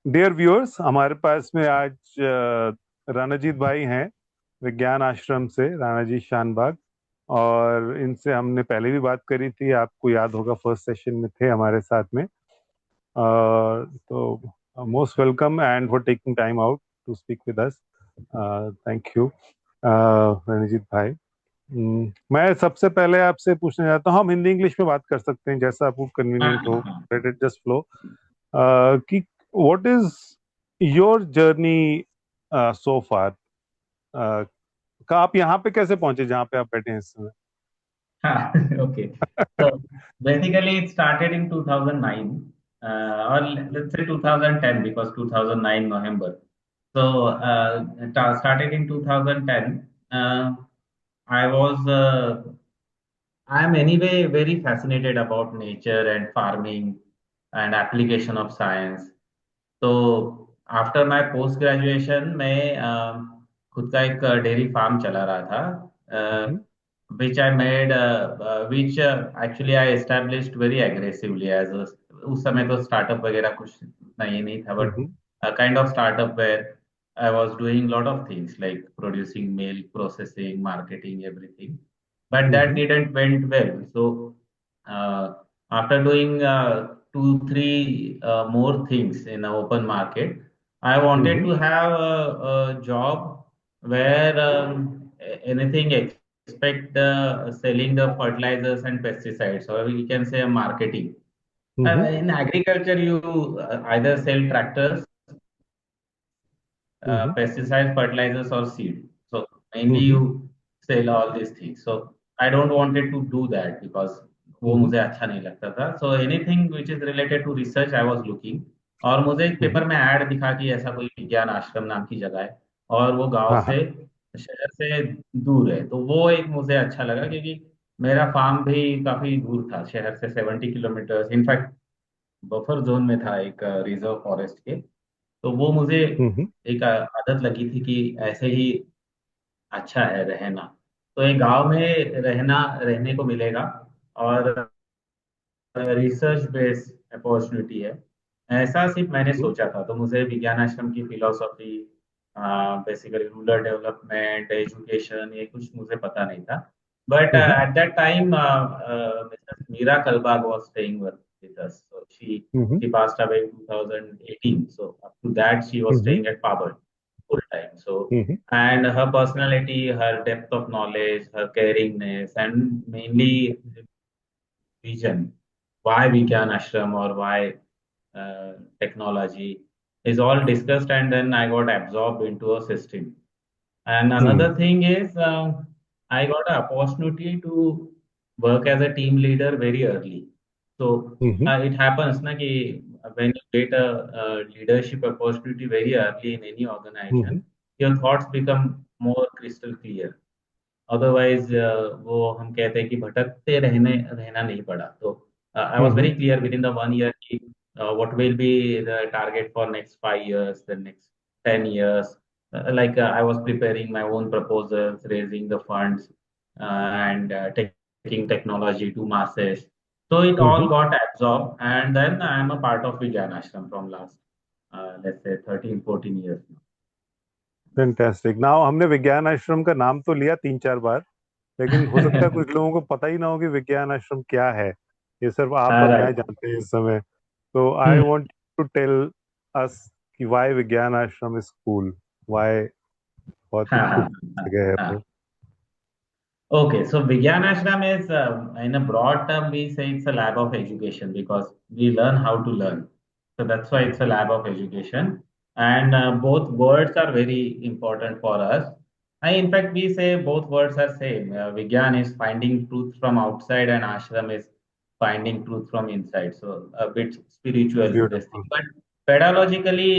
Dear viewers, हमारे पास में आज रानाजीत भाई हैं, विज्ञान आश्रम से, रानाजी शानबाग। और इनसे हमने पहले भी बात करी थी, आपको याद होगा, फर्स्ट सेशन में थे हमारे साथ में। तो most welcome and for taking time out to speak with us. Thank you Ranajit भाई। मैं सबसे पहले आपसे पूछना चाहता हूँ, हम हिंदी इंग्लिश में बात कर सकते हैं जैसा आपको हाँ कन्वीनियंट हो, हाँ लेट इट जस्ट फ्लो। कि what is your journey so far, का आप यहाँ पे कैसे पहुंचे जहाँ पे आप बैठे हैं इस समय? हाँ okay. So basically it started in 2009 or let's say 2010 because 2009 November. So started in 2010. I was I am anyway very fascinated about nature and farming and application of science. तो आफ्टर माय पोस्ट ग्रेजुएशन मैं खुद का एक dairy farm चला रहा था, hmm, which I made which actually I established very aggressively as उस समय तो स्टार्टअप वगैरह कुछ नहीं था, but hmm, kind of startup where I was doing lot of things like producing milk, processing, marketing, everything, but that hmm, didn't went well. So after doing 2 3 more things in the open market, I wanted hmm, to have a job where anything expect selling the fertilizers and pesticides, or we can say marketing. Hmm, In agriculture, you either sell tractors, hmm, pesticides, fertilizers, or seed. So mainly hmm, you sell all these things. So I don't wanted to do that because वो हम्म, मुझे अच्छा नहीं लगता था. So anything which is related to research I was looking. और मुझे एक हम्म, paper में ऐड दिखा कि ऐसा कोई विज्ञान आश्रम नाम की जगह है और वो गांव हाँ हाँ, से, शहर से दूर है. तो वो एक मुझे अच्छा लगा क्योंकि मेरा फार्म भी काफी दूर था शहर से, 70 किलोमीटर, इनफैक्ट बफर जोन में था एक रिजर्व फॉरेस्ट के. तो वो मुझे हम्म, एक आदत लगी थी कि ऐसे ही अच्छा है रहना. तो एक गांव में रहने को मिलेगा और रिसर्च बेस्ड अपॉर्चुनिटी है, ऐसा सिर्फ मैंने हम्म, सोचा था. तो मुझे विज्ञान आश्रम की philosophy, basically rural development, education, ये कुछ मुझे पता नहीं था. But hmm, at that time Mrs Meera Kalbag was staying with us. So hmm, she passed away in 2018. So up to that she was hmm, staying at Pabal full time. So hmm, and her personality, her depth of knowledge, her caringness, and mainly vision, why Vigyan Ashram or why technology is all discussed, and then I got absorbed into a system. And hmm, another thing is, I got an opportunity to work as a team leader very early. So hmm, it happens na कि when you get a leadership opportunity very early in any hmm, organization, your thoughts become more crystal clear. Otherwise वो हम कहते हैं कि भटकते रहना नहीं पड़ा. तो I was hmm, very clear with in the 1 year कि what will be the target for next 5 years, the next 10 years. Like I was preparing my own proposals, raising the funds, and taking technology to masses. So it all hmm, got absorbed, and then I am a part of Vijay Ashram from last, let's say 13 14 years now. Fantastic. Now हमने विज्ञान आश्रम का नाम तो लिया 3 4 बार, लेकिन हो सकता है कुछ लोगों को पता ही ना हो कि विज्ञान आश्रम क्या है। ये सिर्फ आप और मैं Right. जानते हैं इस समय। तो I want to tell us कि व्हाई विज्ञान आश्रम इज कूल, व्हाई, बहुत ही हाँ हाँ खूबसूरत जगह है हाँ. वो। Okay, so Vigyan Ashram is, in a broad term, we say it's a lab of education because we learn how to learn. So that's why it's a lab of education. And both words are very important for us. In fact, we say both words are same. Vigyan is finding truth from outside, and Ashram is finding truth from inside. So a bit spiritual, this thing. Beautiful. But pedagogically,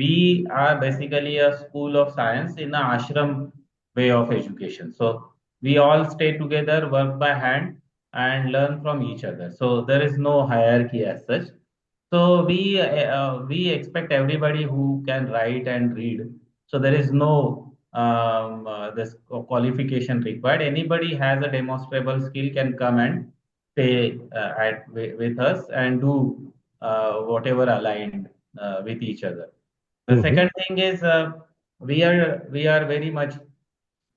we are basically a school of science in a ashram way of education. So we all stay together, work by hand, and learn from each other. So there is no hierarchy as such. So we expect everybody who can write and read. So there is no this qualification required. Anybody has a demonstrable skill can come and stay with us and do whatever aligned with each other. The Mm-hmm. second thing is we are very much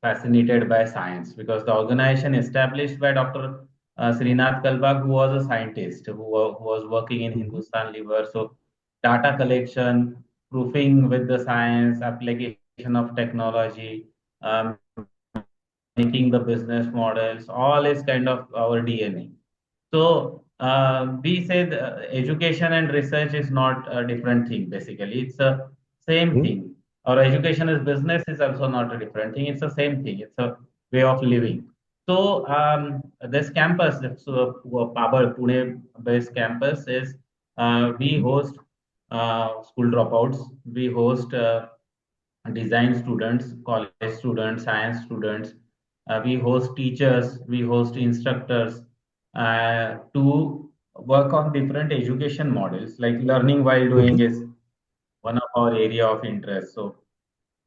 fascinated by science because the organization established by Dr. Srinath Kalbag, who was a scientist who was working in Mm-hmm. Hindustan Liver. So data collection, proofing with the science, application of technology, making the business models, all is kind of our DNA. So we say the education and research is not a different thing. Basically, it's a same thing. Or education is business is also not a different thing. It's the same thing. It's a way of living. So this campus, so Pabar Pune-based campus is we Mm-hmm. host school dropouts. We host design students, college students, science students. We host teachers, we host instructors to work on different education models. Like learning while Mm-hmm. doing is one of our area of interest. So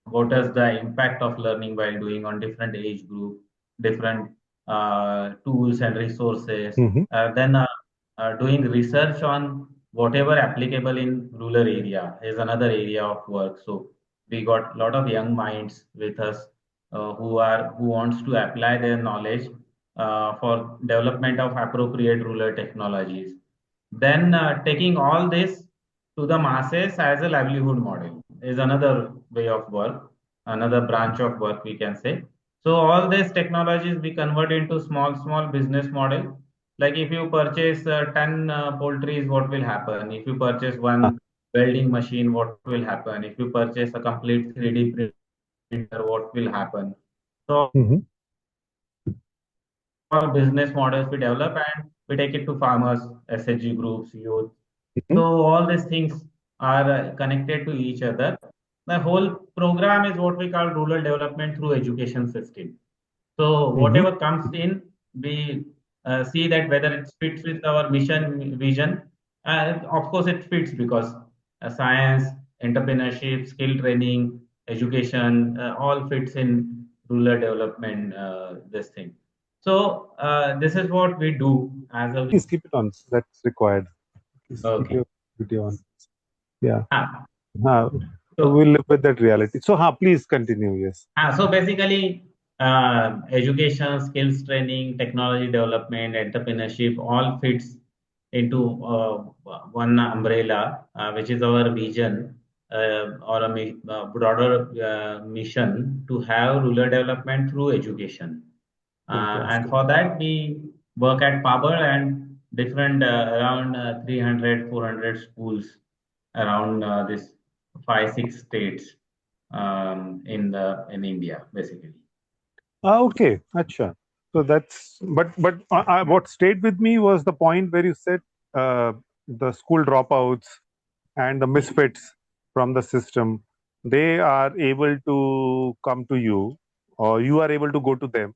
what is the impact of learning while doing on different age group, different tools and resources. Mm-hmm. Then doing research on whatever applicable in rural area is another area of work. So we got a lot of young minds with us who wants to apply their knowledge for development of appropriate rural technologies. Then taking all this to the masses as a livelihood model is another way of work, another branch of work we can say. So all these technologies we convert into small business model. Like if you purchase 10 poultries, what will happen? If you purchase Ah. one welding machine, what will happen? If you purchase a complete 3D printer, what will happen? So Mm-hmm. all business models we develop and we take it to farmers, SHG groups, youth. So all these things Mm-hmm. are connected to each other. The whole program is what we call rural development through education system. So whatever comes Mm-hmm. in, we see that whether it fits with our mission vision. Of course, it fits because science, entrepreneurship, skill training, education, all fits in rural development. This thing. So this is what we do as a. Please keep it on. That's required. Please keep Okay. your video on. Yeah. Ah, Uh, so we'll live with that reality. So, please continue. Yes. So basically, education, skills training, technology development, entrepreneurship all fits into one umbrella, which is our vision or a broader mission to have rural development through education. And Fantastic. for that, we work at Pabar and different around 300, 400 schools around this 5, 6 states in India, basically. Okay. Acha. So that's but what stayed with me was the point where you said the school dropouts and the misfits from the system, they are able to come to you, or you are able to go to them,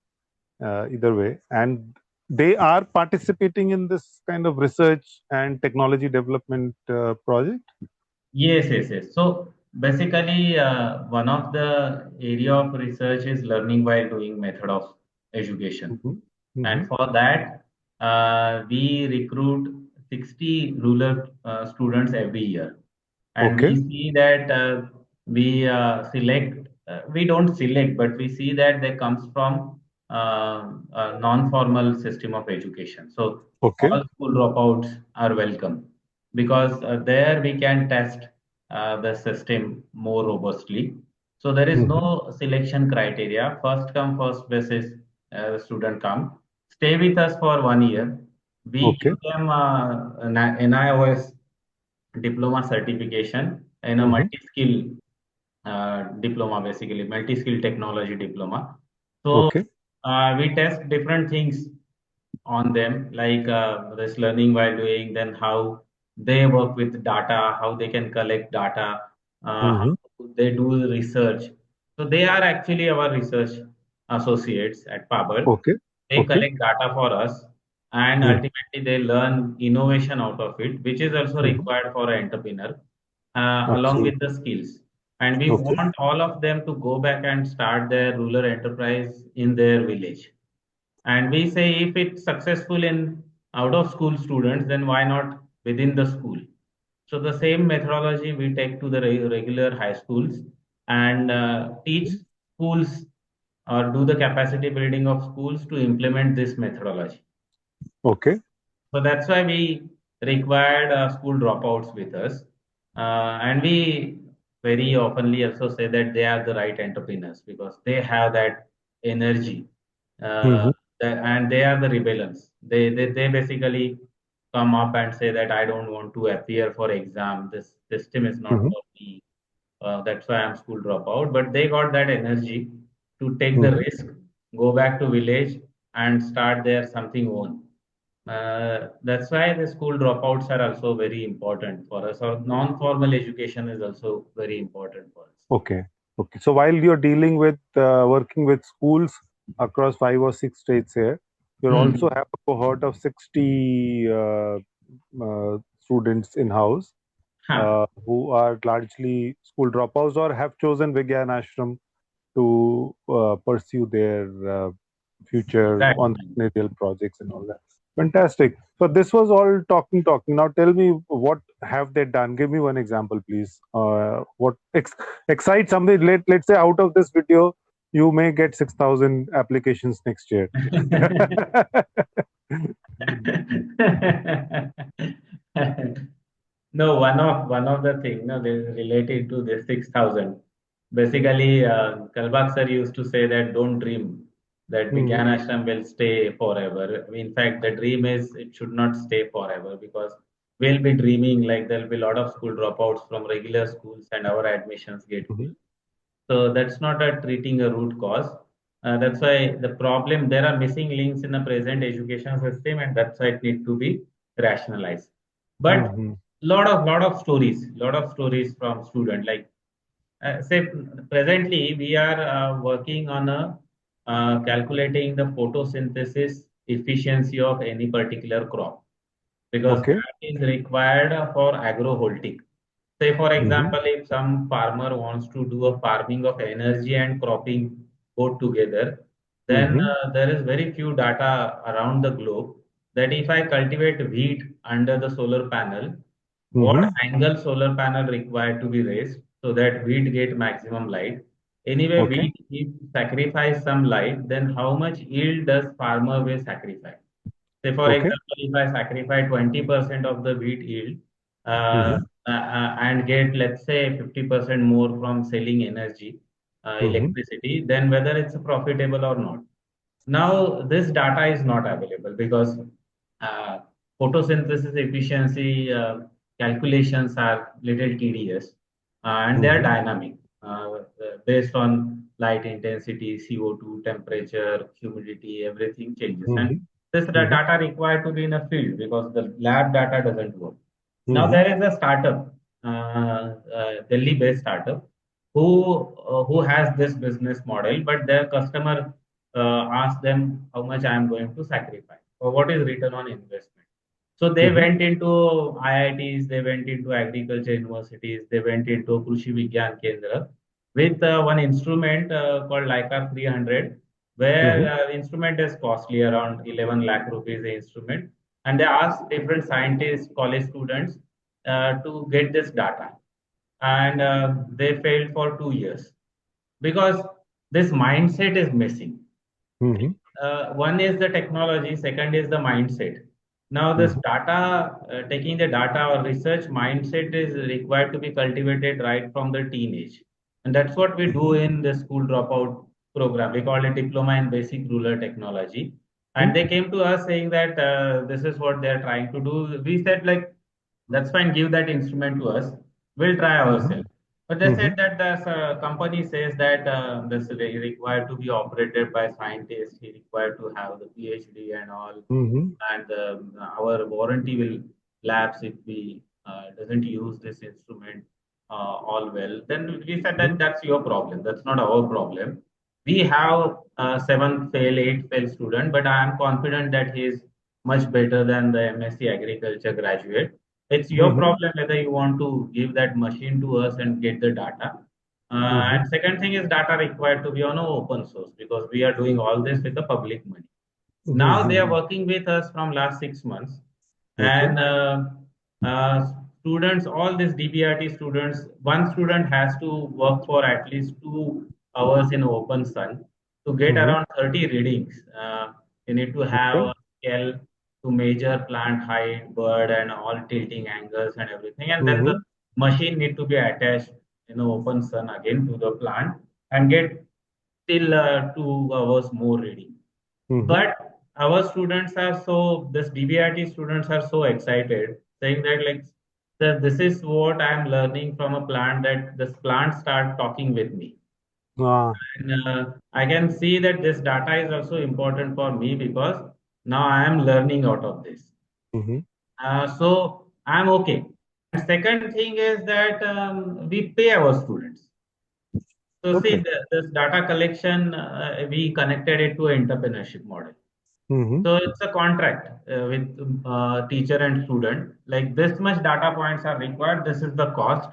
either way, and they are participating in this kind of research and technology development project. Yes, yes, yes. So basically, one of the area of research is learning by doing method of education. Hmm. And Hmm. for that, we recruit 60 rural students every year. And we Okay. see that we don't select, but we see that they comes from a non-formal system of education. So Okay. all school dropouts are welcome because there we can test the system more robustly. So there is Hmm. no selection criteria. First come, first basis, the student come, stay with us for 1 year. We Okay. give them an NIOS diploma certification in a Hmm. multi-skill diploma, basically multi-skill technology diploma. So Okay. we test different things on them, like this learning while doing, then how they work with data, how they can collect data, how Hmm. they do research. So they are actually our research associates at Pabal. Okay. They Okay. collect data for us, and Hmm. ultimately they learn innovation out of it, which is also Hmm. required for an entrepreneur, along with Absolutely. the skills. And we Okay. want all of them to go back and start their rural enterprise in their village. And we say if it's successful in out of school students, then why not within the school? So the same methodology we take to the regular high schools and teach schools or do the capacity building of schools to implement this methodology. Okay. So that's why we required school dropouts with us. And we very oftenly also say that they are the right entrepreneurs because they have that energy. Mm-hmm. And they are the rebellions. They basically come up and say that I don't want to appear for exam. This system is not Mm-hmm. for me. That's why I'm school dropout. But they got that energy to take the Mm-hmm. risk, go back to village and start their something own. That's why the school dropouts are also very important for us, or non-formal education is also very important for us. Okay. Okay. So while you're dealing with working with schools across 5 or 6 states here, you also Hmm. have a cohort of 60 students in house Huh. who are largely school dropouts or have chosen Vigyan Ashram to pursue their future Exactly. entrepreneurial projects and all that. Fantastic. So this was all talking. Now tell me, what have they done? Give me one example, please. What excites somebody? Let's say out of this video, you may get 6,000 applications next year. No, one of the thing, no, they related to the 6,000. Basically, Kalbak sir used to say that don't dream that Mhm, Vigyan Ashram will stay forever. In fact, the dream is it should not stay forever because we'll be dreaming like there'll be a lot of school dropouts from regular schools and our admissions get mhm, full. So that's not a treating a root cause. That's why the problem, there are missing links in the present education system, and that's why it need to be rationalized. But mhm. lot of stories from student. Like say presently we are working on a calculating the photosynthesis efficiency of any particular crop because Okay. that is required for agrovoltaic. Say, for Mhm, example, if some farmer wants to do a farming of energy and cropping both together, then mhm, there is very few data around the globe that if I cultivate wheat under the solar panel, what mhm. angle solar panel required to be raised so that wheat get maximum light. Anyway, Okay. wheat if sacrifice some light, then how much yield does farmer will sacrifice? Say, for Okay. example, if I sacrifice 20% of the wheat yield Mhm, and get, let's say, 50% more from selling energy, mhm, electricity, then whether it's profitable or not. Now, this data is not available because uh, photosynthesis efficiency calculations are little tedious and they are mhm, dynamic based on light intensity, CO2, temperature, humidity, everything changes. And mhm, this mhm, data required to be in a field because the lab data doesn't work. Now, mhm, there is a startup, Delhi-based startup, who has this business model, but their customer ask them how much I am going to sacrifice or what is return on investment. So they mhm, went into IITs, they went into agriculture universities, they went into Krushi Vigyan Kendra with one instrument called Leica 300, where mhm. instrument is costly around 11 lakh rupees the instrument. And they asked different scientists, college students to get this data. And they failed for 2 years because this mindset is missing. Mhm, One is the technology, second is the mindset. Now this mhm, data, taking the data or research mindset is required to be cultivated right from the teenage, and that's what we do in the school dropout program. We call it diploma in basic rural technology, mhm, and they came to us saying that this is what they're trying to do. We said like, that's fine, give that instrument to us, we'll try mhm, ourselves. But they said mhm, that the company says that this is required to be operated by scientists. He required to have the PhD and all, mhm, and our warranty will lapse if we doesn't use this instrument all well. Then we said that mhm, that's your problem. That's not our problem. We have seven fail, eight fail student, but I am confident that he is much better than the MSc Agriculture graduate. It's your mhm, problem whether you want to give that machine to us and get the data. mhm. And second thing is data required to be on a open source because we are doing all this with the public money. Now they are Mhm. working with us from last 6 months, Okay. and students, all these DBRT students, one student has to work for at least 2 hours in open sun to get Mm-hmm. around 30 readings. You need to have Okay. a scale to measure plant height, bird, and all tilting angles and everything. And then the Mm-hmm. machine need to be attached in the open sun again to the plant and get till 2 hours more reading. Mm-hmm. But our students are so, this DBRT students are so excited, saying that like, "Sir, this is what I'm learning from a plant, that this plant start talking with me." Ah. And I can see that this data is also important for me because now I am learning out of this. Mm-hmm. So I'm okay. And second thing is that we pay our students. So see, Okay. this data collection, we connected it to entrepreneurship model. Mm-hmm. So it's a contract with teacher and student. Like this much data points are required. This is the cost,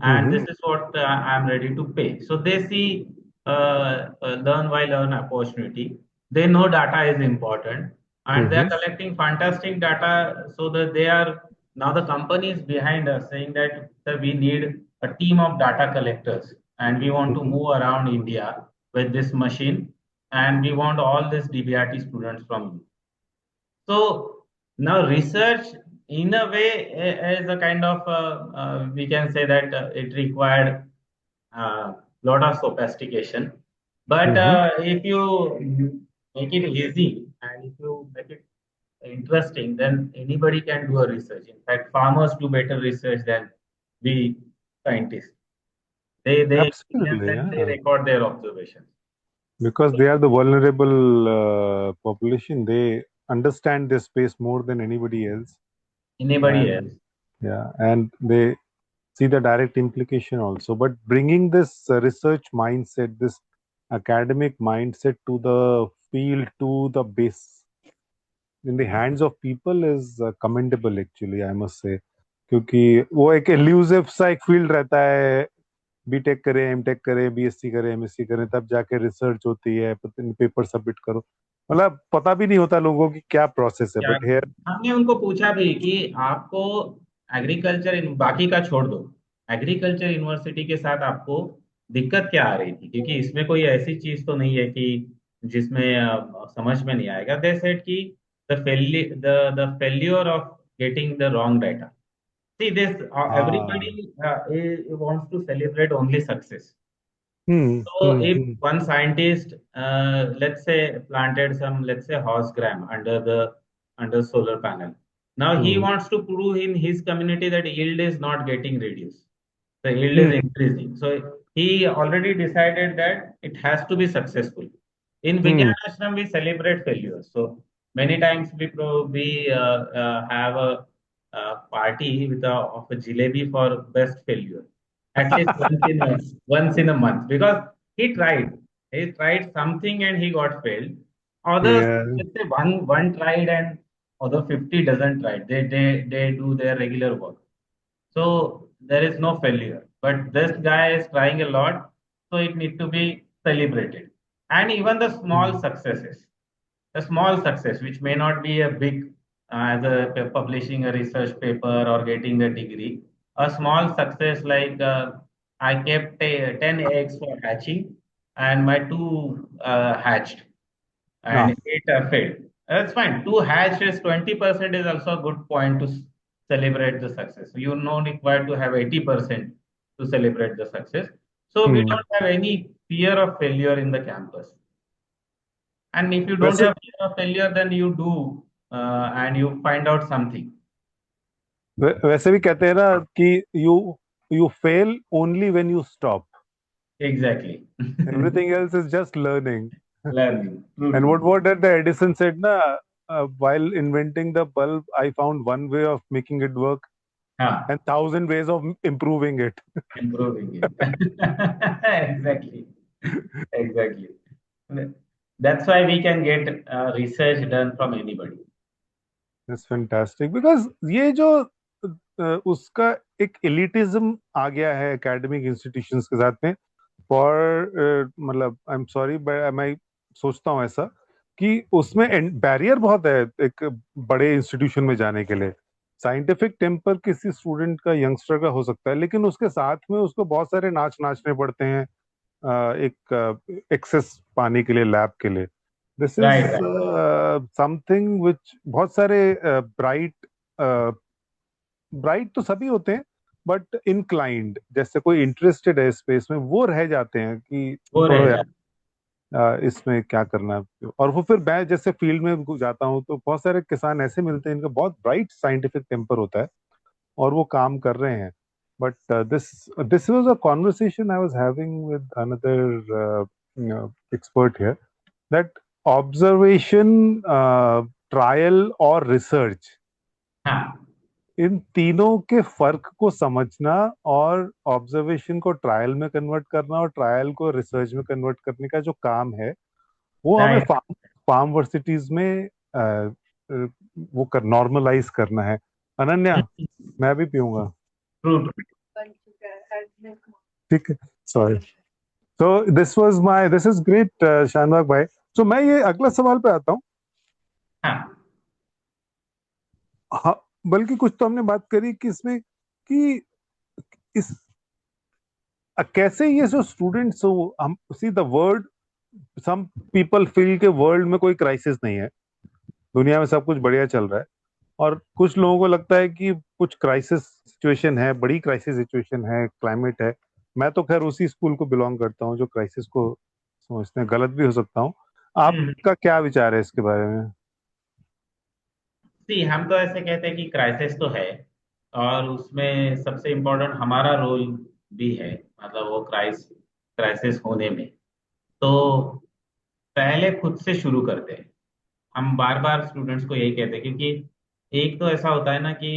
and Mm-hmm. this is what I'm ready to pay. So they see learn by learn opportunity. They know data is important, and they Mm-hmm. are collecting fantastic data. So that they are now the companies behind us saying that, sir, we need a team of data collectors, and we want to Mm-hmm. move around India with this machine, and we want all these DBRT students from you. So now research, in a way, is a kind of we can say that it required a lot of sophistication. But Mm-hmm. if you make it easy and if you make it interesting, then anybody can do a research. In fact, farmers do better research than we scientists. They experience Absolutely, and they yeah. record their observations. Because they are the vulnerable population. They understand this space more than anybody else, Anybody and else? yeah, and they see the direct implication also. But bringing this research mindset, this academic mindset to the field, to the base, in the hands of people is commendable actually, I must say. क्योंकि वो एक elusive सा एक field रहता है, BTech करें, MTech करें, BSc करें, एमएससी करें, तब जाके रिसर्च होती है, पेपर सबमिट करो, मतलब पता भी नहीं होता लोगों की क्या प्रोसेस है, क्या बट हेयर। हमने उनको पूछा भी कि आपको एग्रीकल्चर, बाकी का छोड़ दो, एग्रीकल्चर यूनिवर्सिटी के साथ आपको दिक्कत क्या आ रही थी, क्योंकि इसमें कोई ऐसी चीज तो नहीं है कि जिसमें समझ में नहीं आएगा। दे सेड कि the failure of getting the wrong data. See this, हाँ। Everybody wants to celebrate only success. So if hmm. one scientist, let's say, planted some, let's say, horse gram under solar panel, now he hmm. wants to prove in his community that yield is not getting reduced, the yield is hmm. increasing. So he already decided that it has to be successful. In hmm. Vigyan Ashram, we celebrate failures. So many times we have a party with of a jalebi for best failure, at least once in a month, because he tried. He tried something and he got failed. Others, Yeah. let's say one tried and other 50 doesn't try. They do their regular work. So there is no failure. But this guy is trying a lot, so it need to be celebrated. And even the small hmm. successes, a small success, which may not be a big, as a publishing a research paper or getting a degree, a small success like I kept 10 eggs for hatching, and my two hatched and हाँ। eight failed. That's fine. Two hatched is 20% is also a good point to celebrate the success. So you're not required to have 80% to celebrate the success. So we hmm. don't have any fear of failure in the campus. And if you don't वैसे have fear of failure, then you do and you find out something. वैसे भी कहते हैं ना कि you you fail only when you stop, Exactly. Everything else is just learning. Learning. True, And true. what did the Edison said na, while inventing the bulb, I found one way of making it work Huh. and thousand ways of improving it. Improving it. Exactly. Exactly. That's why we can get research done from anybody. That's fantastic because ये जो उसका एक elitism आ गया है academic institutions के साथ में, for मतलब आई एम सॉरी बट मैं सोचता हूँ ऐसा कि उसमें बैरियर बहुत है एक बड़े इंस्टीट्यूशन में जाने के लिए. साइंटिफिक टेम्पर किसी स्टूडेंट का, यंगस्टर का हो सकता है, लेकिन उसके साथ में उसको बहुत सारे नाचने पड़ते हैं एक एक्सेस पाने के लिए, लैब के लिए। This is right, right. Something which बहुत सारे ब्राइट ब्राइट तो सभी होते हैं, बट इनक्लाइंड, जैसे कोई इंटरेस्टेड है स्पेस में, वो रह जाते हैं कि वो छोड़ो रह यार, जाए। इसमें क्या करना है। और वो फिर मैं जैसे फील्ड में जाता हूँ तो बहुत सारे किसान ऐसे मिलते हैं इनका बहुत ब्राइट साइंटिफिक टेम्पर होता है और वो काम कर रहे हैं। But this this was a conversation I was having with another expert here, that observation, trial और रिसर्च, हाँ, इन तीनों के फर्क को समझना और ऑब्जर्वेशन को ट्रायल में कन्वर्ट करना और ट्रायल को रिसर्च में कन्वर्ट करने का जो काम है, वो हमें राइट। फार्म वर्सिटीज में अ, अ, वो कर नॉर्मलाइज करना है। अनन्या, मैं भी पीऊंगा। True, true. ठीक है, सॉरी। तो दिस इज ग्रेट शानवाग भाई। तो मैं ये अगला सवाल पे आता हूँ। हाँ, हाँ, बल्कि कुछ तो हमने बात करी कि इसमें कि इस कैसे ये जो स्टूडेंट्स हो, हम see the world, some people feel के वर्ल्ड में कोई क्राइसिस नहीं है, दुनिया में सब कुछ बढ़िया चल रहा है। और कुछ लोगों को लगता है कि कुछ क्राइसिस सिचुएशन है, बड़ी क्राइसिस सिचुएशन है, क्लाइमेट है। मैं तो खैर उसी स्कूल को बिलोंग करता हूँ जो क्राइसिस को समझते हैं, गलत भी हो सकता हूँ। हम्म। आपका क्या विचार है इसके बारे में? सी, हम तो ऐसे कहते हैं कि क्राइसिस तो है, और उसमें सबसे इम्पोर्टेंट हमारा रोल भी है, मतलब वो क्राइसिस होने में। तो पहले खुद से शुरू करते हैं। हम बार बार स्टूडेंट्स को यही कहते हैं, क्योंकि एक तो ऐसा होता है ना कि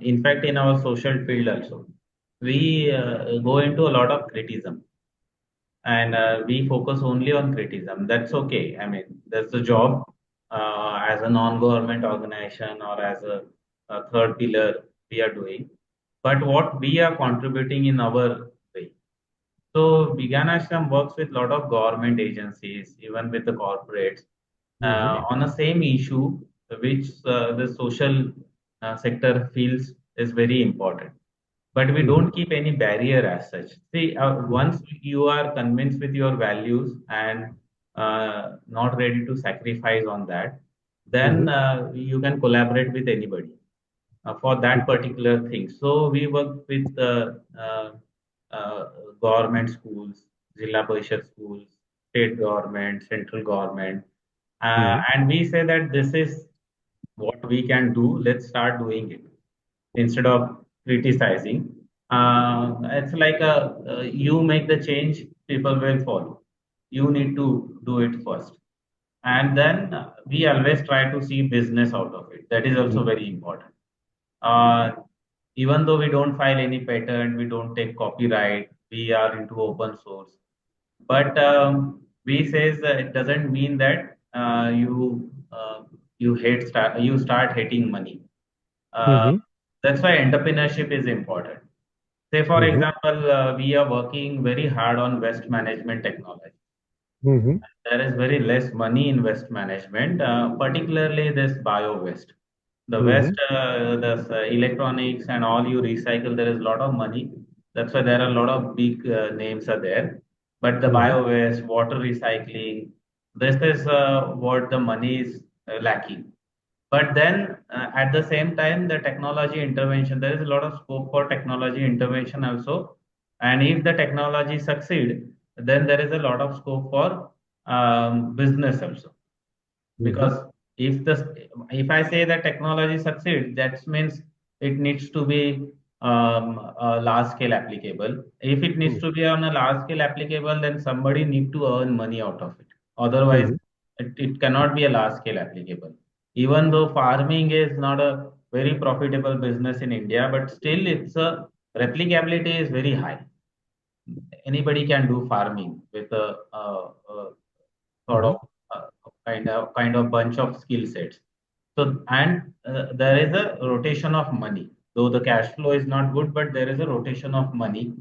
in fact in our social field also we go into a lot of criticism, and we focus only on criticism. That's okay. I mean, that's the job as a non-government organization or as a third pillar we are doing. But what we are contributing in our way. So Vegan Ashram works with a lot of government agencies, even with the corporates, hmm on the same issue which the social sector feels is very important. But we hmm don't keep any barrier as such. See, once you are convinced with your values and not ready to sacrifice on that, then hmm you can collaborate with anybody for that particular thing. So we work with uh, government schools, Zilla Parishad schools, state government, central government, hmm and we say that this is what we can do. Let's start doing it instead of criticizing. It's like you make the change, people will follow. You need to do it first, and then we always try to see business out of it. That is also very important. Uh, Even though we don't file any patent, we don't take copyright, we are into open source. But we says that it doesn't mean that you start hating money. Uh, hmm that's why entrepreneurship is important. Say for hmm example, we are working very hard on waste management technology. Hmm There is very less money in waste management, particularly this bio waste. The waste, hmm electronics and all you recycle, there is a lot of money. That's why there are a lot of big names are there. But the hmm bio waste, water recycling, this is what the money is lacking. But then at the same time, the technology intervention, there is a lot of scope for technology intervention also. And if the technology succeed, then there is a lot of scope for business also. Hmm Because if I say that technology succeeds, that means it needs to be a large scale applicable. If it needs to be on a large scale applicable, then somebody need to earn money out of it. Otherwise, hmm it cannot be a large scale applicable. Even though farming is not a very profitable business in India, but still it's a replicability is very high. Anybody can do farming with a sort of hmm uh, kind of bunch of skill sets. So, and there is a rotation of money. Though the cash flow is not good, but there is a rotation of money,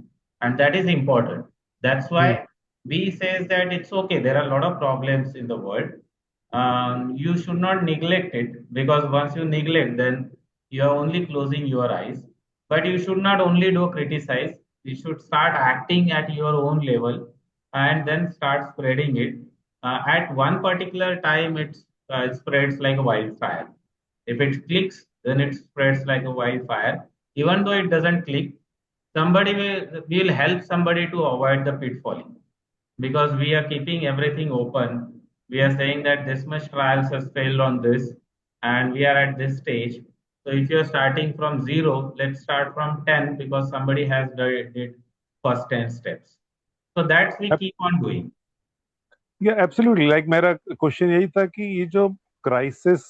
and that is important. That's hmm why we says that it's okay. There are a lot of problems in the world. You should not neglect it, because once you neglect, then You are only closing your eyes. But you should not only do criticize, you should start acting at your own level and then start spreading it. At one particular time, it spreads like a wildfire. If it clicks, then it spreads like a wildfire. Even though it doesn't click, somebody will help somebody to avoid the pitfall, because we are keeping everything open. We are saying that this much trials has failed on this, and we are at this stage. So if you're starting from zero, let's start from 10, because somebody has did first 10 steps. So that's we keep on doing. या absolutely like मेरा question यही था कि ये जो crisis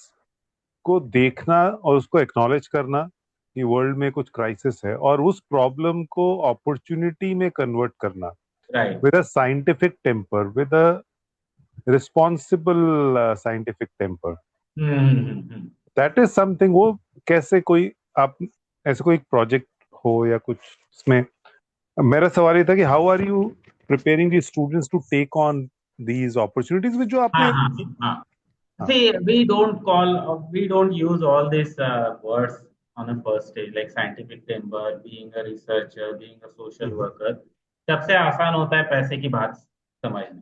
को देखना और उसको एक्नॉलेज करना कि वर्ल्ड में कुछ क्राइसिस है और उस प्रॉब्लम को अपॉर्चुनिटी में कन्वर्ट करना Right. With a scientific temper with a responsible scientific temper Hmm. That is something वो कैसे कोई आप ऐसे कोई प्रोजेक्ट हो या कुछ इसमें मेरा सवाल ये था कि how are you preparing the students to take on these opportunities जो हाँ आपने हाँ हाँ. हाँ See, we don't use all these words on a first stage, like scientific timber, being a researcher, being a social worker. सबसे आसान होता है पैसे की बात समझना.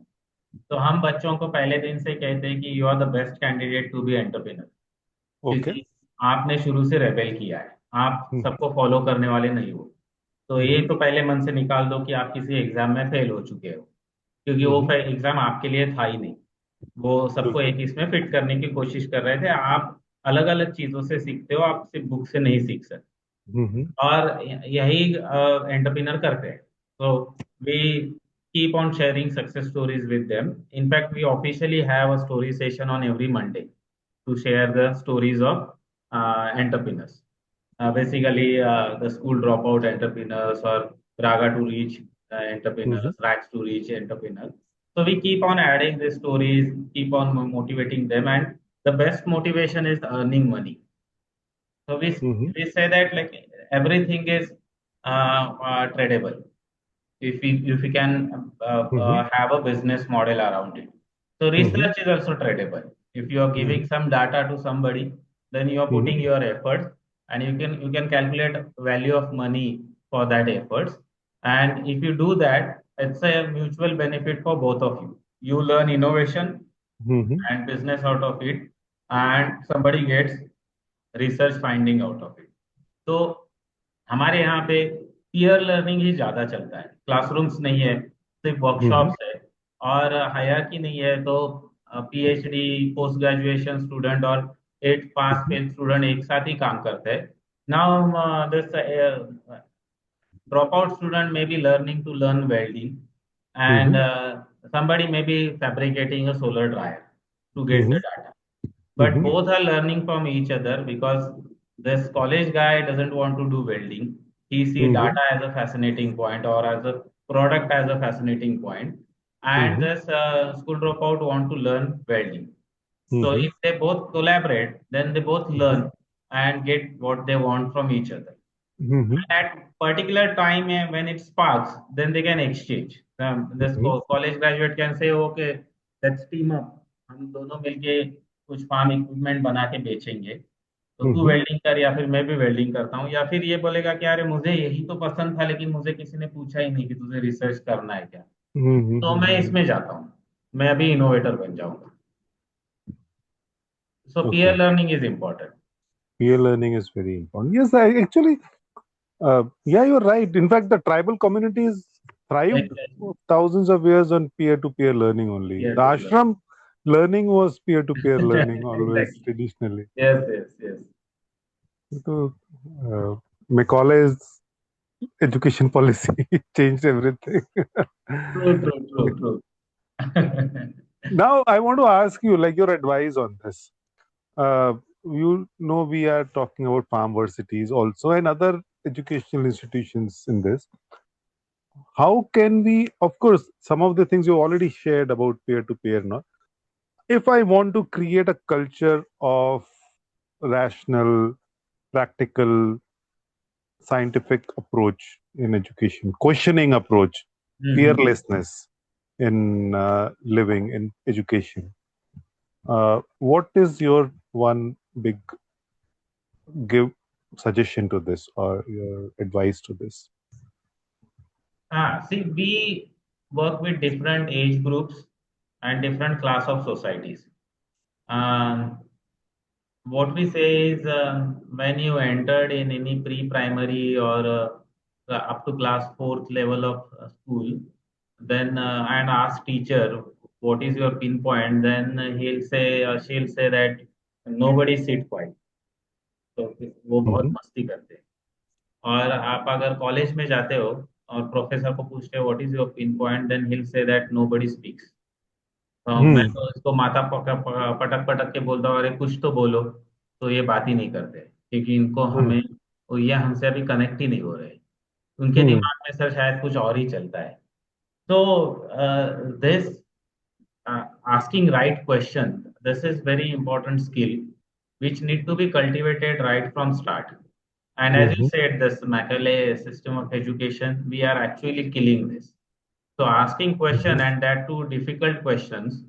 तो हम बच्चों को पहले दिन से कहते हैं कि you are the best candidate to be entrepreneur, okay क्योंकि आपने शुरू से रेबेल किया है, आप सबको फॉलो करने वाले नहीं हो. तो ये तो पहले मन से निकाल दो कि आप किसी एग्जाम में फेल हो चुके हो, क्योंकि वो एग्जाम आपके लिए था ही नहीं. वो सबको एक इसमें फिट करने की कोशिश कर रहे थे. आप अलग अलग चीजों से सीखते हो, आप सिर्फ बुक से नहीं सीख सकते. और यही एंटरप्रेन्योर करते हैं. तो we keep on sharing success stories with them. In fact, we officially have a story session on every Monday to share the stories of entrepreneurs. Basically, the school dropout entrepreneurs, or raga to reach entrepreneurs, rags to reach entrepreneurs. So we keep on adding these stories, keep on motivating them, and the best motivation is earning money. So we say that like everything is tradable if we can have a business model around it. So research is also tradable. If you are giving some data to somebody, then you are putting your efforts, and you can calculate value of money for that efforts. And if you do that, it's a mutual benefit for both of you. You learn innovation and business out of it, and somebody gets research finding out of it. तो हमारे यहाँ पे peer learning ही ज्यादा चलता है. Classrooms नहीं है, सिर्फ वर्कशॉप्स है. और हायरार्की नहीं है. तो पीएचडी, पोस्ट ग्रेजुएशन स्टूडेंट और 8 पास फेल स्टूडेंट एक साथ ही काम करते हैं. Now this dropout student may be learning to learn welding, and somebody may be fabricating a solar dryer to get the data. But both are learning from each other, because this college guy doesn't want to do welding. He see data as a fascinating point, or as a product as a fascinating point, and this school dropout want to learn welding. So if they both collaborate, then they both learn and get what they want from each other. At particular time when it sparks, then they can exchange. This college graduate can say, okay, let's team up. हम दोनों मिलके कुछ farm equipment बना के बेचेंगे. तो तू welding कर, या फिर मैं भी वेल्डिंग करता हूँ. या फिर ये बोलेगा कि अरे मुझे यही तो पसंद था, लेकिन मुझे किसी ने पूछा ही नहीं कि तुझे रिसर्च करना है क्या. तो मैं इसमें जाता हूँ, मैं अभी इनोवेटर बन जाऊंगा. So peer Okay. Learning is important. Peer learning is very important. Yes, I actually, yeah, you're right. In fact, the tribal communities thrived Exactly. for thousands of years on peer-to-peer learning only. Peer The to peer. ashram learning was peer-to-peer learning always, Exactly. traditionally. Yes, yes, yes. So, Macaulay's education policy changed everything. True, true, true, true. Now, I want to ask you, like, your advice on this. We are talking about Farmversities also and other educational institutions in this. How can we, of course, some of the things you already shared about peer to peer, no? If I want to create a culture of rational, practical, scientific approach in education, questioning approach, Mhm. fearlessness in living in education, what is your one big give suggestion to this or your advice to this? See, we work with different age groups and different class of societies. Um, what we say is when you entered in any pre-primary or up to class fourth level of school, then and ask teacher what is your pinpoint, then he'll say or she'll say that nobody sit quiet. तो वो बहुत Mm-hmm. मस्ती करते हैं. और आप अगर college में जाते हो और प्रोफेसर को पूछते हो what is your pinpoint, then he'll say that nobody speaks. मैं Mm-hmm. तो इसको माथा पटक पटक के बोलता हूँ, अरे कुछ तो बोलो. तो ये बात ही नहीं करते क्योंकि इनको हमें, ये हमसे अभी कनेक्ट ही नहीं हो रहे. उनके Mm-hmm. दिमाग में सर शायद कुछ और ही चलता है. तो this asking right question, this is very important skill which need to be cultivated right from start. And as you Mm-hmm. said, this Macaulay system of education, we are actually killing this. So asking question, and that too difficult questions,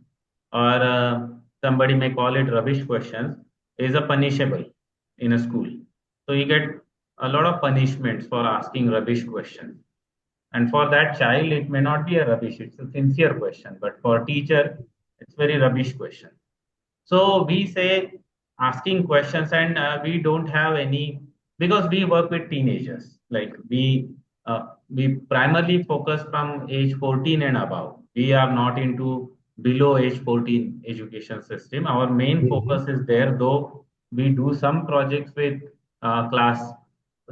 or somebody may call it rubbish questions, is a punishable in a school. So you get a lot of punishments for asking rubbish questions. And for that child, it may not be a rubbish, it's a sincere question. But for teacher, it's very rubbish question. So we say asking questions, and we don't have any, because we work with teenagers. Like we primarily focus from age 14 and above. We are not into below age 14 education system. Our main Mm-hmm. focus is there, though we do some projects with class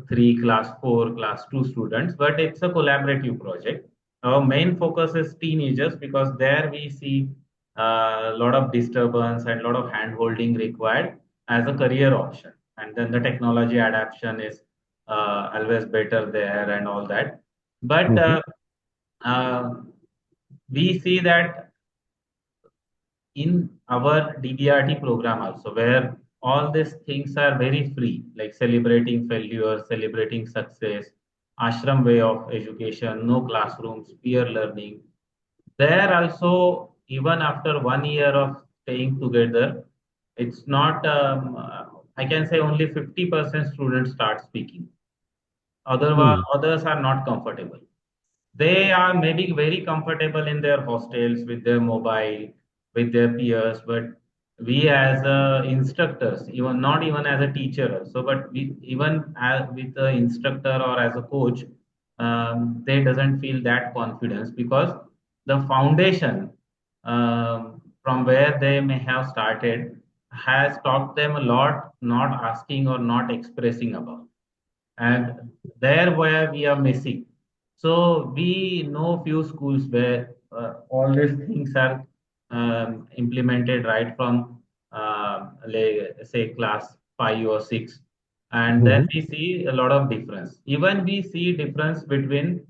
3, class 4, class 2 students, but it's a collaborative project. Our main focus is teenagers because there we see a lot of disturbance and a lot of hand holding required as a career option. And then the technology adaptation is always better there and all that. But Mm-hmm. uh, we see that in our DBRT program also, where all these things are very free, like celebrating failure, celebrating success, ashram way of education, no classrooms, peer learning. There also, even after 1 year of staying together, it's not, I can say only 50% students start speaking. Others are not comfortable. They are maybe very comfortable in their hostels with their mobile, with their peers, but we as instructors, even not even as a teacher also, but we, even as with the instructor or as a coach, they doesn't feel that confidence because the foundation from where they may have started has taught them a lot not asking or not expressing about, and there where we are missing. So we know few schools where all these things are implemented right from say class 5 or 6, and then Mm-hmm. we see a lot of difference. Even we see difference between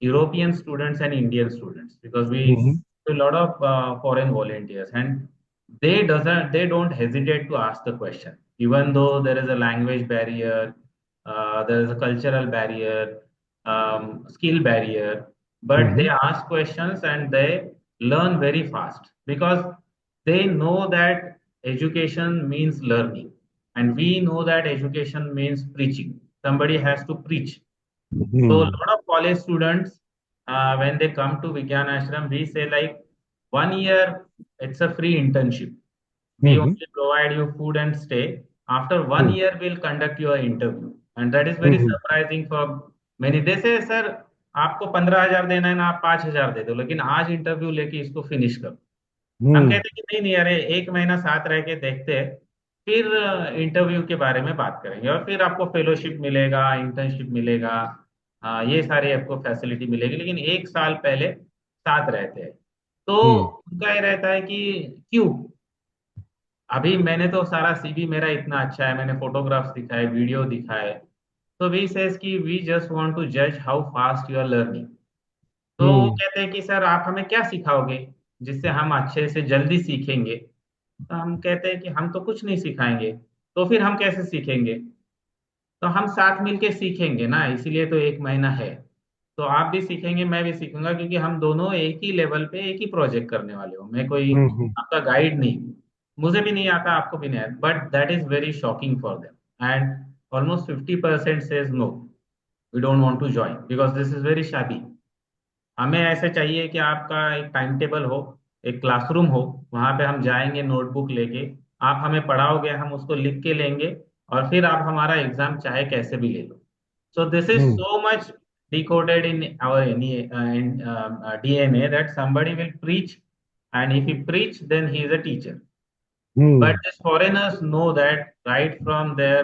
European students and Indian students because we Mm-hmm. do a lot of foreign volunteers, and they don't hesitate to ask the question even though there is a language barrier, there is a cultural barrier, skill barrier, but they Mm-hmm. ask questions and they learn very fast because they know that education means learning, and we know that education means preaching. Somebody has to preach. So a Mm-hmm. lot of college students, when they come to Vigyan Ashram, we say like 1 year, it's a free internship. We Mm-hmm. only provide you food and stay. After 1 year, we'll conduct your interview. And that is very Mm-hmm. surprising for many. They say, sir आपको 15,000 देना है ना, आप 5,000 दे दो, लेकिन आज interview लेके इसको फिनिश करो. हम Mm-hmm. कहते हैं कि नहीं नहीं, अरे 1 महीना साथ रह के देखते हैं, फिर इंटरव्यू के बारे में बात करेंगे और फिर आपको फेलोशिप मिलेगा, इंटर्नशिप मिलेगा, ये सारी आपको फैसिलिटी मिलेगी, लेकिन 1 साल पहले साथ रहते हैं. तो उनका ये रहता है कि क्यों, अभी मैंने तो सारा सीवी मेरा इतना अच्छा है, मैंने फोटोग्राफ्स दिखाए, वीडियो दिखाए. तो वी सेज कि वी जस्ट वांट टू जज how fast you are learning. तो वो Mm-hmm. कहते हैं कि सर आप हमें क्या सिखाओगे जिससे हम अच्छे से जल्दी सीखेंगे. तो हम कहते हैं कि हम तो कुछ नहीं सिखाएंगे. तो फिर हम कैसे सीखेंगे. तो हम साथ मिलके सीखेंगे ना, इसीलिए तो 1 महीना है. तो आप भी सीखेंगे, मैं भी सीखूंगा, क्योंकि हम दोनों एक ही लेवल पे एक ही प्रोजेक्ट करने वाले हो. मैं कोई Mm-hmm. आपका गाइड नहीं हूँ. मुझे भी नहीं आता, आपको भी नहीं आता, but that is very shocking for them. And almost 50% says no, we don't want to join because this is very shabby. हमें ऐसे चाहिए कि आपका एक टाइम टेबल हो, एक क्लासरूम हो, वहां पे हम जाएंगे नोटबुक लेके, आप हमें पढ़ाओगे, हम उसको लिख के लेंगे, और फिर आप हमारा एग्जाम चाहे कैसे भी ले लो. So this is hmm so much decoded in our DNA that somebody will preach, and if he preach, then he is a teacher. But hmm these foreigners know that right from their,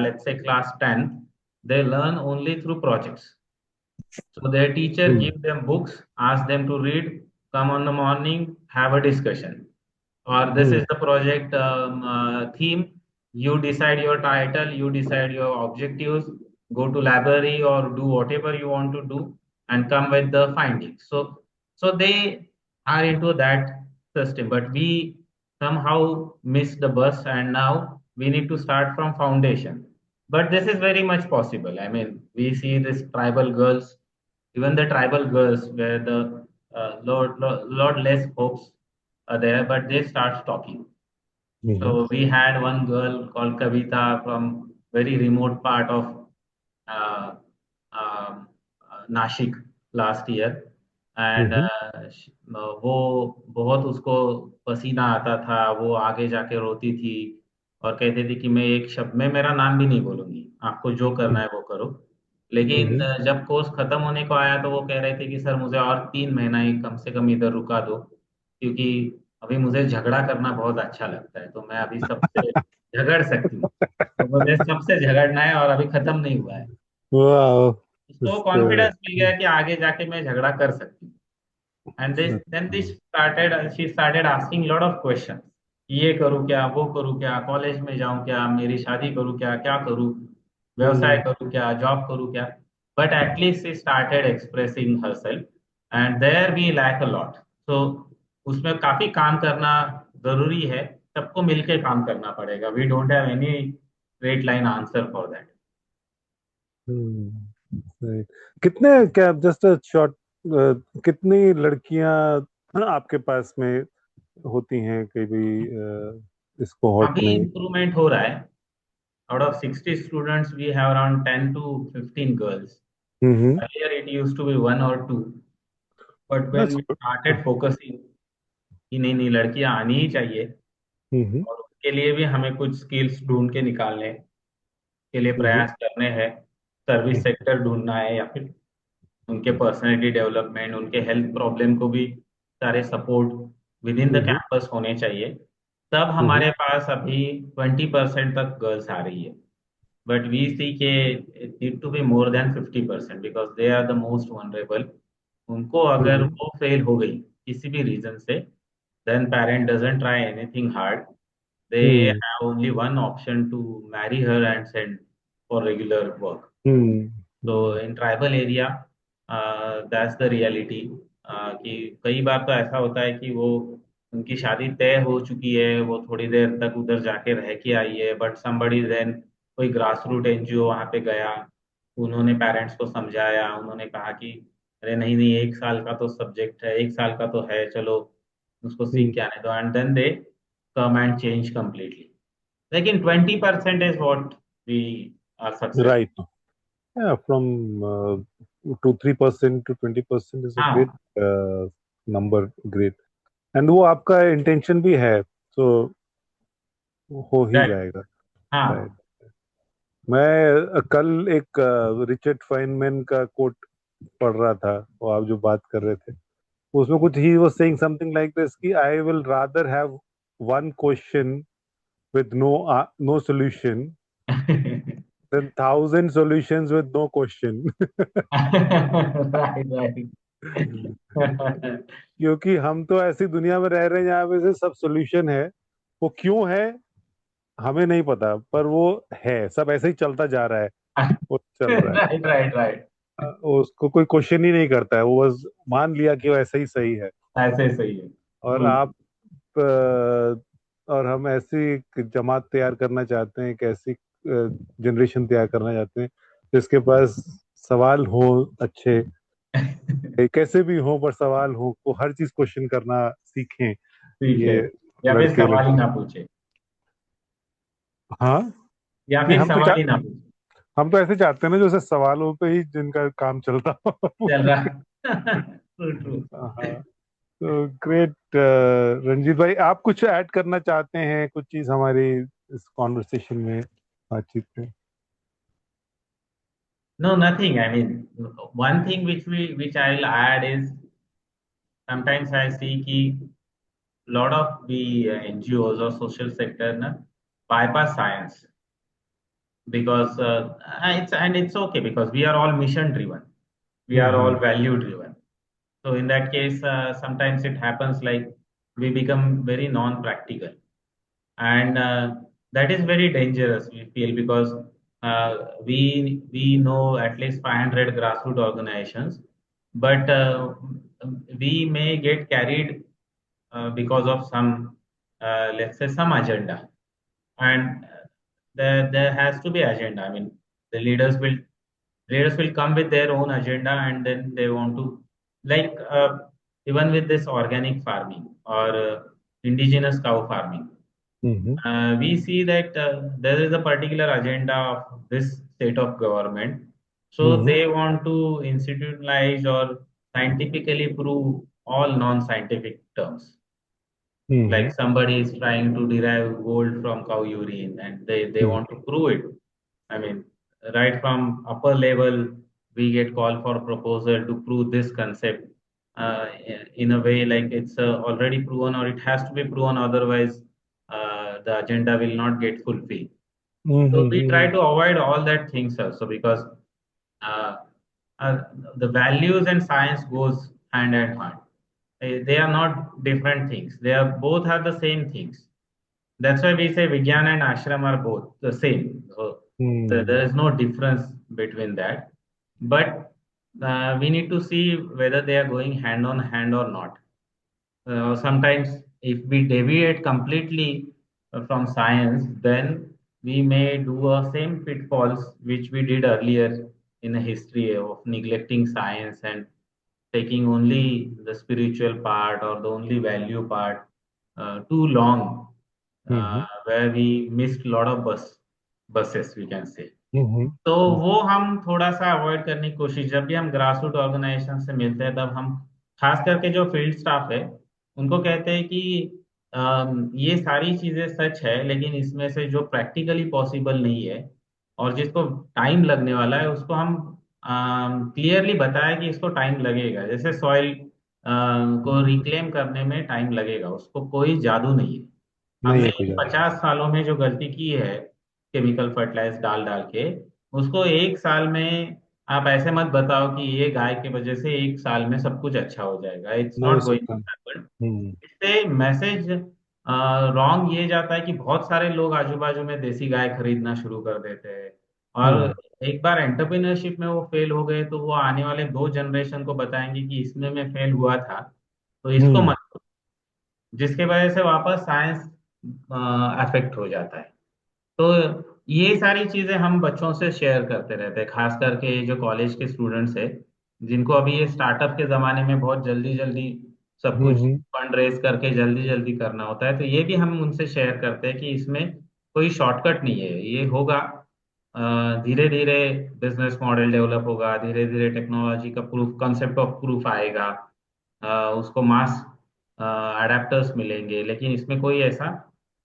let's say, class 10th, they learn only through projects. So their teacher hmm give them books, ask them to read, come on the morning, have a discussion. Or this hmm is the project theme. You decide your title, you decide your objectives, go to library or do whatever you want to do, and come with the findings. So they are into that system, but we somehow missed the bus, and now we need to start from foundation. But this is very much possible. I mean, we see this tribal girls, even the tribal girls, where the lot less hopes are there, but they start talking. Hmm So we had one girl called Kavita from very remote part of uh, Nashik last year. And hmm वो बहुत उसको पसीना आता था, वो आगे जाके रोती थी और कहती थी कि मैं एक शब्द में मेरा नाम भी नहीं बोलूंगी, आपको जो करना है वो करो. लेकिन हम्म जब कोर्स खत्म होने को आया तो वो कह रहे थे कि सर मुझे और 3 महीना ही कम से कम इधर रुका दो, क्योंकि अभी मुझे झगड़ा करना बहुत अच्छा लगता है, तो मैं अभी सबसे झगड़ सकती हूँ. तो मुझे सबसे झगड़ना है और अभी खत्म नहीं हुआ है. वाह उसको कॉन्फिडेंस मिल गया कि आगे जाके मैं झगड़ा कर सकती हूँ. And this then this started she started asking lot of question. ये करूँ क्या, वो करूँ क्या, कॉलेज में जाऊँ क्या, मेरी शादी करूँ क्या, क्या करूँ, व्यवसाय हम्म करूँ क्या, जॉब करूँ क्या. But at least she started expressing herself, and there we lack a lot. So उसमें काफी काम करना जरूरी है. सबको मिलकर काम करना पड़ेगा. We don't have any straight line answer for that. सही। कितने क्या जस्ट अ शॉर्ट, कितनी लड़कियां आपके पास में होती हैं कहीं भी इस कोहॉर्ट अभी में? इम्प्रूवमेंट हो रहा है. Out of 60 students, we have around 10 to 15 girls. Hmm Earlier, it used to be one or two. But when that's we good. started focusing कि नहीं नहीं लड़कियां आनी ही चाहिए, हम्म और उसके लिए भी हमें कुछ स्किल्स ढूंढ के निकालने के लिए हम्म प्रयास करने हैं. सर्विस सेक्टर ढूंढना है, या फिर उनके पर्सनालिटी डेवलपमेंट, उनके हेल्थ प्रॉब्लम को भी सारे support with in the hmm campus होने चाहिए. तब हम्म हमारे पास अभी 20% तक गर्ल्स आ रही है. But we see कि it need to be more than 50% because they are the most vulnerable. उनको अगर हम्म वो फेल हो गई किसी भी रीजन से, then parent doesn't try anything hard. They hmm have only one option to marry her and send for regular work. Hmm तो hmm in tribal area, that's the reality. कि कई बार तो ऐसा होता है कि वो उनकी शादी तय हो चुकी है, वो थोड़ी देर तक उधर जाके रह के आई है, बट समबडी देन कोई ग्रास रूट एनजीओ वहाँ पे गया, उन्होंने पेरेंट्स को समझाया, उन्होंने कहा कि अरे नहीं नहीं, 1 साल का तो सब्जेक्ट है, 1 साल का तो है, चलो उसको सीख हम्म के आने दो, and then they come and change completely. लेकिन 20% is what we are success. Right. Yeah, from 2-3% to 20% is a great हाँ. number, great. And वो आपका इंटेंशन भी है, तो हो ही Right. जाएगा। राइट। हाँ. मैं कल एक रिचर्ड फाइनमैन का कोट पढ़ रहा था, वो आप जो बात कर रहे थे उसमें कुछ ही was saying something like this कि I will rather have one question with no solution than 1,000 solutions with no question। Right, right. क्योंकि हम तो ऐसी दुनिया में रह रहे हैं जहाँ पे से सब सॉल्यूशन है। वो क्यों है हमें नहीं पता, पर वो है, सब ऐसे ही चलता जा रहा है। वो चल रहा है। Right, right, right. उसको कोई क्वेश्चन ही नहीं करता है, वो बस मान लिया कि वो ऐसा ही सही है। ऐसे सही है. और True. आप और हम ऐसी एक जमात तैयार करना चाहते हैं, एक ऐसी जनरेशन तैयार करना चाहते हैं जिसके पास सवाल हो अच्छे, कैसे भी हो पर सवाल हो, वो हर चीज क्वेश्चन करना सीखें। ठीक है. ये या फिर लड़के सवाल ही लड़की। ना पूछे. हाँ। या नहीं, फिर सवाल ही ना पूछो। हम तो ऐसे चाहते हैं ना, जैसे सवालों पे ही जिनका काम चलता हो। चल रहा। True true. हाँ। तो ग्रेट। रंजीत भाई, आप कुछ ऐड करना चाहते हैं, कुछ चीज हमारी इस कॉन्वर्सेशन में, बातचीत में? No, nothing. I mean, one thing which I'll add is sometimes I see कि lot of the NGOs or social sector na bypass science because it's okay because we are all mission driven, we are all hmm value driven. So in that case, sometimes it happens like we become very non-practical, and that is very dangerous. We feel because we know at least 500 grassroots organizations, but we may get carried because of some let's say some agenda, and there has to be agenda. I mean, the leaders will come with their own agenda, and then they want to like even with this organic farming or indigenous cow farming, hmm we see that there is a particular agenda of this state of government. So hmm they want to institutionalize or scientifically prove all non-scientific terms. Like hmm somebody is trying to derive gold from cow urine and they hmm want to prove it. I mean, right from upper level, we get call for proposal to prove this concept in a way like it's already proven or it has to be proven, otherwise the agenda will not get fulfilled. So we try hmm to avoid all that things also because uh, uh, the values and science goes hand in hand. They are not different things. They are both are the same things. That's why we say Vigyan and Ashram are both the same. So there hmm is no difference between that. But we need to see whether they are going hand on hand or not. Sometimes, if we deviate completely from science, then we may do a same pitfalls which we did earlier in the history of neglecting science and taking only the spiritual part or the only value part too long, hmm where we missed a lot of buses, we can say. हम्म तो वो हम थोड़ा सा avoid करने की कोशिश, जब भी हम ग्रास रूट ऑर्गेनाइजेशन से मिलते हैं तब हम खास करके जो फील्ड स्टाफ है उनको कहते हैं कि ये सारी चीजें सच है लेकिन इसमें से जो प्रैक्टिकली पॉसिबल नहीं है और जिसको टाइम लगने वाला है उसको हम क्लियरली बताया कि इसको टाइम लगेगा। जैसे सॉइल को रिक्लेम करने में टाइम लगेगा, उसको कोई जादू नहीं है। नहीं हमने है कोई इन ज्यादा। 50 सालों में जो गलती की है केमिकल फर्टिलाइज डाल डाल के, उसको एक साल में आप ऐसे मत बताओ कि ये गाय की वजह से एक साल में सब कुछ अच्छा हो जाएगा। इट्स नहीं हो नॉट गोइंग सकता। To happen. हम्म इससे मैसेज रॉन्ग ये जाता है कि बहुत सारे लोग आजू बाजू में देसी गाय खरीदना शुरू कर देते हैं और हम्म एक बार एंटरप्रेन्योरशिप में वो फेल हो गए तो वो आने वाले 2 जनरेशन को बताएंगे कि इसमें मैं फेल हुआ था, तो इसको हम्म मत करो। जिसके वजह से वापस साइंस अफेक्ट हो जाता है। तो ये सारी चीजें हम बच्चों से शेयर करते रहते हैं, खास करके जो कॉलेज के स्टूडेंट्स है जिनको अभी ये स्टार्टअप के जमाने में बहुत जल्दी जल्दी सब कुछ हम्म फंड रेज करके जल्दी जल्दी करना होता है। तो ये भी हम उनसे शेयर करते हैं कि इसमें कोई शॉर्टकट नहीं है, ये होगा धीरे धीरे। बिजनेस मॉडल डेवलप होगा, धीरे धीरे टेक्नोलॉजी का प्रूफ, कंसेप्ट ऑफ प्रूफ आएगा, उसको मास अडेप्टर्स मिलेंगे, लेकिन इसमें कोई ऐसा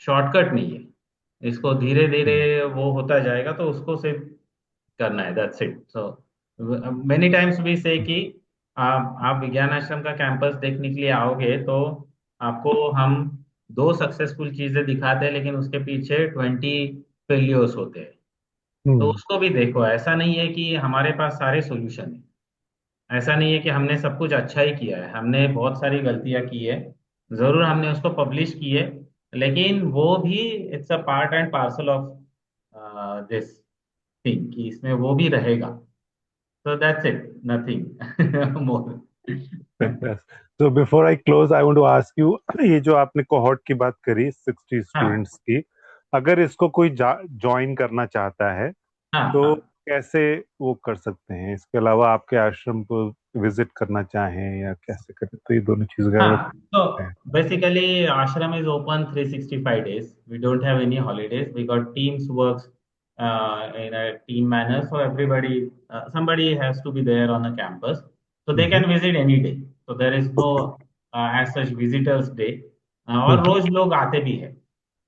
शॉर्टकट नहीं है। इसको धीरे धीरे हम्म वो होता जाएगा, तो उसको सिर्फ करना है, that's it. So many times we say कि आप विज्ञान आश्रम का कैंपस देखने के लिए आओगे तो आपको हम 2 सक्सेसफुल चीजें दिखाते हैं लेकिन उसके पीछे 20 फेल्योर्स होते हैं। तो हम्म उसको भी देखो, ऐसा नहीं है कि हमारे पास सारे सॉल्यूशन है, ऐसा नहीं है कि हमने सब कुछ अच्छा ही किया है, हमने बहुत सारी गलतियां की है। जरूर हमने उसको पब्लिश की है, लेकिन वो भी it's a part and parcel of this thing कि इसमें वो भी रहेगा। So that's it, nothing more. तो before I close, I want to ask you, ये जो आपने कोहॉर्ट की बात करी 60 हाँ स्टूडेंट्स की, अगर इसको कोई ज्वाइन करना चाहता है हाँ तो हाँ कैसे वो कर सकते हैं? इसके अलावा आपके आश्रम को विजिट करना चाहें या कैसे करें, तो ये दोनों चीजें अगर हाँ। तो हैं। Basically Ashram is open 365 days, we don't have any holidays, we got teams works in a team manner. So everybody, somebody has to be there on a campus. So they hmm. can visit any day. So there is okay. no as such visitors day. और हम्म। रोज लोग आते भी है,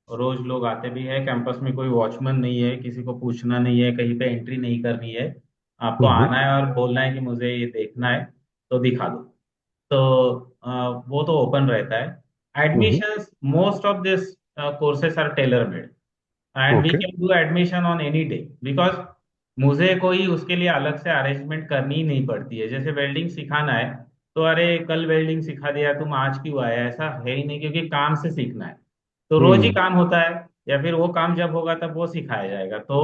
रोज लोग आते भी है campus में। कोई वॉचमैन नहीं है, किसी को पूछना नहीं है, कहीं पे एंट्री नहीं करनी है। आपको हम्म। आना है और बोलना है कि मुझे ये देखना है, तो दिखा दो। तो वो तो ओपन रहता है। Hmm. Admissions, most of this courses are tailor made and we okay. Can do admission on any day, because मुझे कोई उसके लिए अलग से अरेंजमेंट करनी ही नहीं पड़ती है। जैसे वेल्डिंग सिखाना है, तो अरे कल वेल्डिंग सिखा दिया, तुम आज क्यों आया, ऐसा है ही नहीं, क्योंकि काम से सीखना है। तो रोज ही हम्म। काम होता है, या फिर वो काम जब होगा तब वो सिखाया जाएगा। तो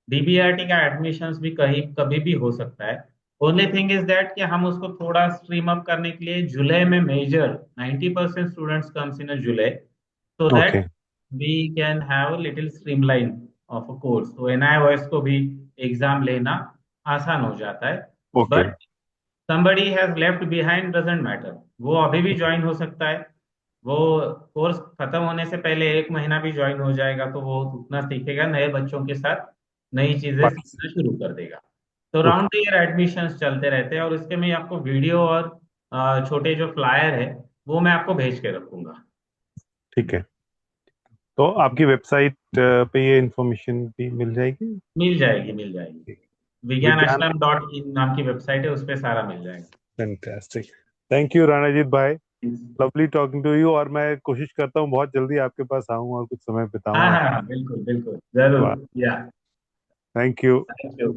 डीबीआरटी का एडमिशन्स भी कहीं कभी भी हो सकता है। ओनली थिंग इज दैट कि हम उसको थोड़ा स्ट्रीम अप करने के लिए जुलाई में major 90% students comes in July, so that okay. we can have a little streamline of a course। तो NIOS को भी एग्जाम लेना आसान हो जाता है। Okay. But somebody has left behind doesn't matter, वो अभी भी ज्वाइन हो सकता है। वो कोर्स खत्म होने से पहले एक महीना भी ज्वाइन हो जाएगा, तो वो उतना सीखेगा, नए बच्चों के साथ नई चीजें बाकी। सीखना शुरू कर देगा। तो okay. Round the year admissions चलते रहते हैं, और इसके मैं आपको वीडियो और छोटे जो फ्लायर है वो मैं आपको भेज के रखूंगा। ठीक है। तो आपकी वेबसाइट पे ये इंफॉर्मेशन भी मिल जाएगी? मिल जाएगी, मिल जाएगी। विज्ञान विज्ञान। आश्रम डॉट इन नाम की वेबसाइट है, उस पे सारा मिल जाएगा। फैंटास्टिक। थैंक यू रणजीत भाई। Lovely talking to you. और मैं कोशिश करता हूँ बहुत जल्दी आपके पास आऊँ और कुछ समय हाँ बिताऊँ हाँ आपके हाँ, बिल्कुल बिल्कुल, पास। जरूर या। Thank you. Thank you.